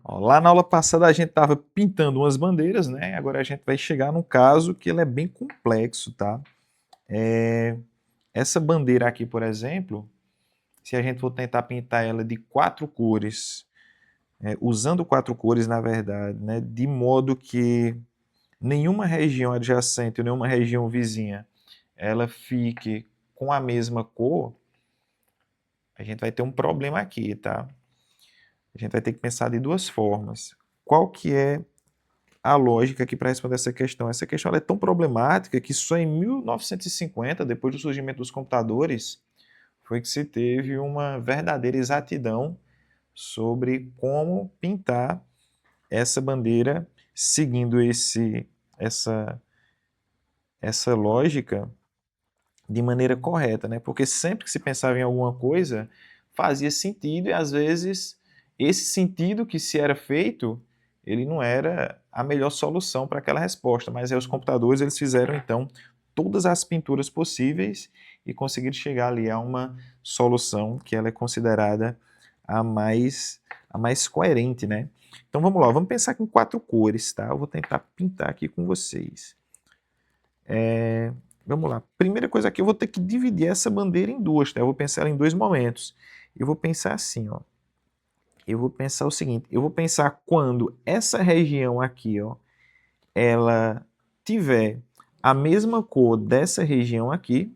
Ó, lá na aula passada a gente estava pintando umas bandeiras, né? Agora a gente vai chegar num caso que ele é bem complexo, tá? Essa bandeira aqui, por exemplo, se a gente for tentar pintar ela de 4 cores, usando 4 cores, na verdade, né? De modo que nenhuma região adjacente ou nenhuma região vizinha ela fique com a mesma cor, a gente vai ter um problema aqui, tá? A gente vai ter que pensar de duas formas. Qual que é a lógica aqui para responder essa questão? Essa questão é tão problemática que só em 1950, depois do surgimento dos computadores, foi que se teve uma verdadeira exatidão sobre como pintar essa bandeira seguindo essa lógica de maneira correta, né? Porque sempre que se pensava em alguma coisa, fazia sentido e às vezes esse sentido que se era feito, ele não era a melhor solução para aquela resposta, mas aí os computadores eles fizeram então todas as pinturas possíveis e conseguiram chegar ali a uma solução que ela é considerada a mais coerente, né? Então vamos lá, vamos pensar com 4 cores, tá? Eu vou tentar pintar aqui com vocês. Vamos lá. Primeira coisa aqui, eu vou ter que dividir essa bandeira em duas, tá? Eu vou pensar ela em dois momentos. Eu vou pensar assim, ó. Eu vou pensar o seguinte, eu vou pensar quando essa região aqui, ó, ela tiver a mesma cor dessa região aqui,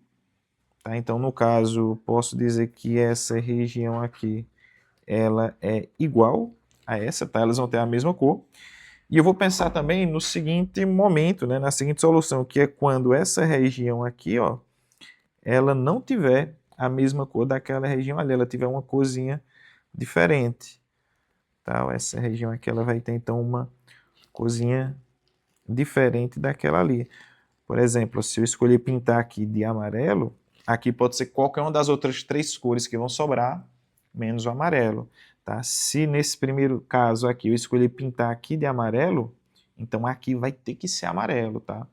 tá? Então, no caso, posso dizer que essa região aqui, ela é igual a essa, tá? Elas vão ter a mesma cor. E eu vou pensar também no seguinte momento, né, na seguinte solução, que é quando essa região aqui, ó, ela não tiver a mesma cor daquela região ali, ela tiver uma corzinha diferente. Tá? Essa região aqui ela vai ter então uma corzinha diferente daquela ali. Por exemplo, se eu escolher pintar aqui de amarelo, aqui pode ser qualquer uma das outras 3 cores que vão sobrar, menos o amarelo. Tá? Se nesse primeiro caso aqui eu escolher pintar aqui de amarelo, então aqui vai ter que ser amarelo. Tá?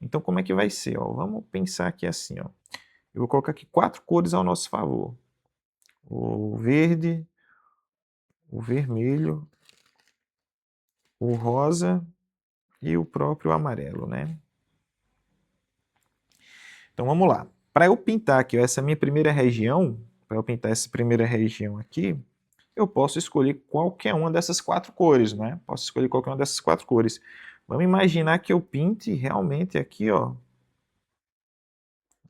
Então como é que vai ser? Ó, vamos pensar aqui assim. Ó. Eu vou colocar aqui 4 cores ao nosso favor. O verde, o vermelho, o rosa e o próprio amarelo, né? Então vamos lá. Para eu pintar aqui essa minha primeira região, para eu pintar essa primeira região aqui, eu posso escolher qualquer uma dessas 4 cores, né? Posso escolher qualquer uma dessas 4 cores. Vamos imaginar que eu pinte realmente aqui, ó,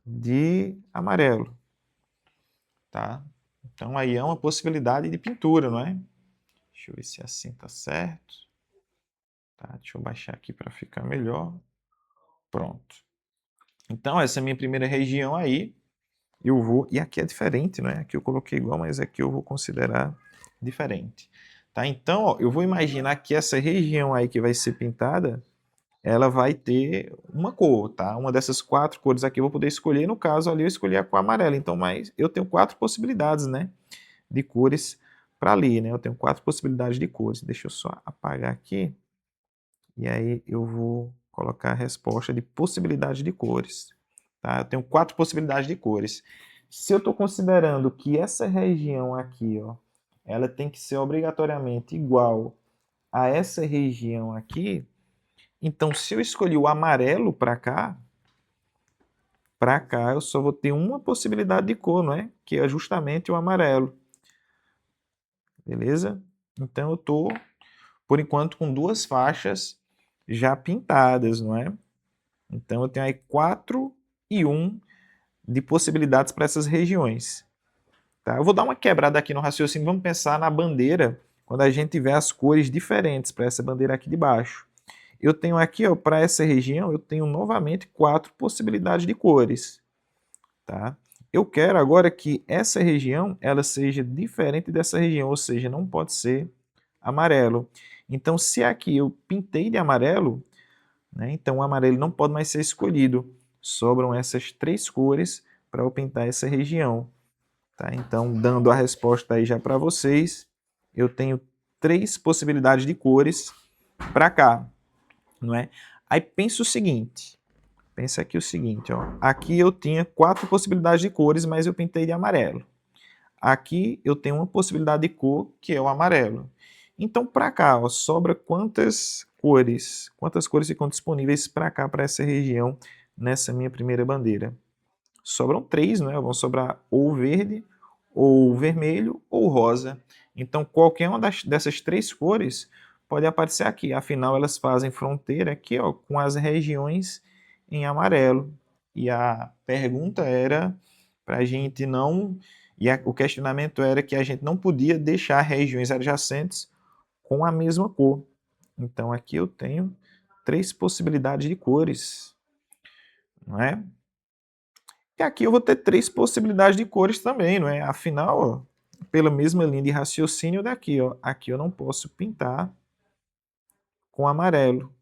de amarelo, tá? Então aí é uma possibilidade de pintura, não é? Deixa eu ver se assim tá certo. Tá, deixa eu baixar aqui para ficar melhor. Pronto. Então essa é a minha primeira região aí. Eu vou, e aqui é diferente, né? Aqui eu coloquei igual, mas aqui eu vou considerar diferente. Tá? Então, ó, eu vou imaginar que essa região aí que vai ser pintada, ela vai ter uma cor, tá? Uma dessas 4 cores aqui eu vou poder escolher. No caso ali eu escolhi a cor amarela. Então, mas eu tenho 4 possibilidades, né? De cores para ali, né? Eu tenho 4 possibilidades de cores. Deixa eu só apagar aqui. E aí eu vou colocar a resposta de possibilidade de cores. Tá? Eu tenho 4 possibilidades de cores. Se eu estou considerando que essa região aqui, ó, ela tem que ser obrigatoriamente igual a essa região aqui, então se eu escolhi o amarelo para cá eu só vou ter uma possibilidade de cor, não é? Que é justamente o amarelo. Beleza? Então eu estou, por enquanto, com 2 faixas já pintadas, não é? Então eu tenho aí 4 e 1 de possibilidades para essas regiões. Tá? Eu vou dar uma quebrada aqui no raciocínio, vamos pensar na bandeira, quando a gente tiver as cores diferentes para essa bandeira aqui de baixo. Eu tenho aqui, para essa região, eu tenho novamente 4 possibilidades de cores. Tá? Eu quero agora que essa região ela seja diferente dessa região, ou seja, não pode ser amarelo. Então, se aqui eu pintei de amarelo, né, então o amarelo não pode mais ser escolhido. Sobram essas 3 cores para eu pintar essa região. Tá? Então, dando a resposta aí já para vocês, eu tenho 3 possibilidades de cores para cá, não é? Aí pensa o seguinte, pensa aqui o seguinte, ó. Aqui eu tinha 4 possibilidades de cores, mas eu pintei de amarelo. Aqui eu tenho uma possibilidade de cor, que é o amarelo. Então, para cá, ó, sobra quantas cores? Quantas cores ficam disponíveis para cá, para essa região, nessa minha primeira bandeira? Sobram 3, né? Vão sobrar ou verde, ou vermelho, ou rosa. Então, qualquer uma dessas 3 cores pode aparecer aqui. Afinal, elas fazem fronteira aqui, ó, com as regiões em amarelo. E a pergunta era para a gente não... o questionamento era que a gente não podia deixar regiões adjacentes com a mesma cor. Então, aqui eu tenho 3 possibilidades de cores, não é? E aqui eu vou ter 3 possibilidades de cores também, não é? Afinal, ó, pela mesma linha de raciocínio daqui, ó, aqui eu não posso pintar com amarelo,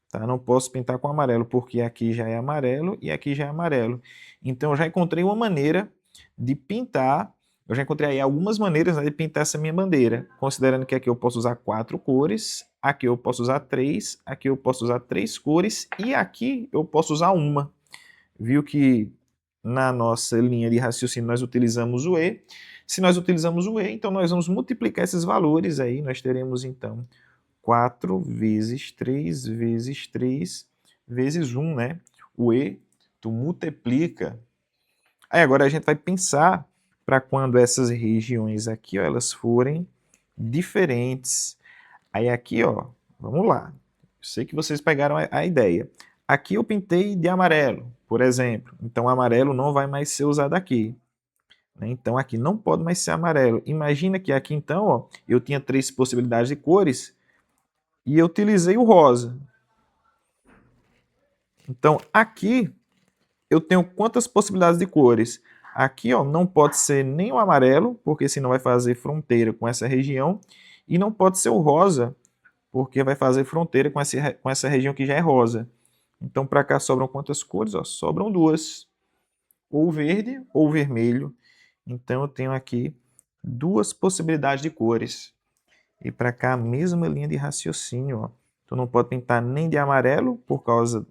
tá? Não posso pintar com amarelo, porque aqui já é amarelo e aqui já é amarelo. Então eu já encontrei uma maneira de pintar, eu já encontrei aí algumas maneiras, né, de pintar essa minha bandeira, considerando que aqui eu posso usar 4 cores, aqui eu posso usar 3, aqui eu posso usar 3 cores e aqui eu posso usar uma. Viu que na nossa linha de raciocínio nós utilizamos o E. Se nós utilizamos o E, então nós vamos multiplicar esses valores aí, nós teremos então 4 vezes 3 vezes 3 vezes 1, né? O E, tu multiplica. Aí agora a gente vai pensar para quando essas regiões aqui, ó, elas forem diferentes. Aí aqui, ó, vamos lá. Eu sei que vocês pegaram a ideia. Aqui eu pintei de amarelo, por exemplo. Então, amarelo não vai mais ser usado aqui. Né? Então, aqui não pode mais ser amarelo. Imagina que aqui, então, ó, eu tinha 3 possibilidades de cores e eu utilizei o rosa. Então, aqui eu tenho quantas possibilidades de cores? Aqui, ó, não pode ser nem o amarelo, porque senão vai fazer fronteira com essa região. E não pode ser o rosa, porque vai fazer fronteira com essa região que já é rosa. Então, para cá sobram quantas cores? Ó, sobram 2. Ou verde ou vermelho. Então, eu tenho aqui 2 possibilidades de cores. E para cá a mesma linha de raciocínio. Ó. Tu não pode pintar nem de amarelo, por causa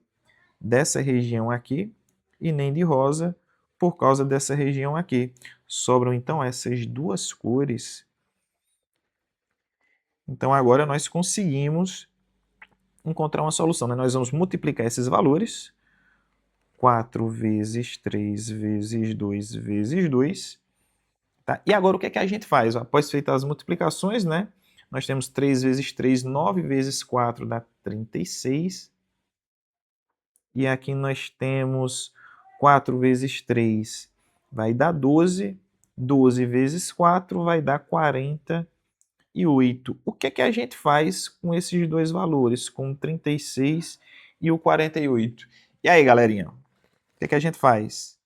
dessa região aqui, e nem de rosa, por causa dessa região aqui. Sobram, então, essas 2 cores. Então, agora nós conseguimos encontrar uma solução. Né? Nós vamos multiplicar esses valores. 4 vezes 3 vezes 2 vezes 2. Tá? E agora o que é que a gente faz? Após feitas as multiplicações, né? Nós temos 3 vezes 3, 9 vezes 4 dá 36. E aqui nós temos 4 vezes 3 vai dar 12. 12 vezes 4 vai dar 48. O que é que a gente faz com esses dois valores, com o 36 e o 48? E aí, galerinha, o que é que a gente faz?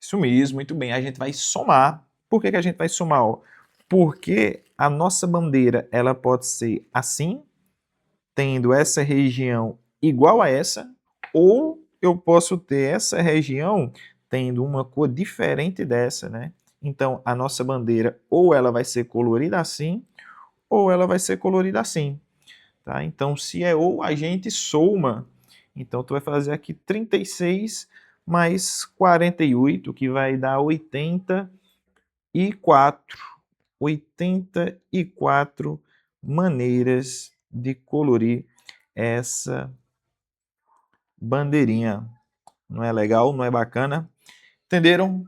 Isso mesmo, muito bem, a gente vai somar. Por que a gente vai somar? Ó? Porque a nossa bandeira ela pode ser assim, tendo essa região igual a essa, ou eu posso ter essa região tendo uma cor diferente dessa, né? Então, a nossa bandeira ou ela vai ser colorida assim, ou ela vai ser colorida assim. Tá? Então, se é ou, a gente soma. Então, tu vai fazer aqui 36 mais 48, que vai dar 84. 84 maneiras de colorir essa bandeirinha. Não é legal? Não é bacana? Entenderam?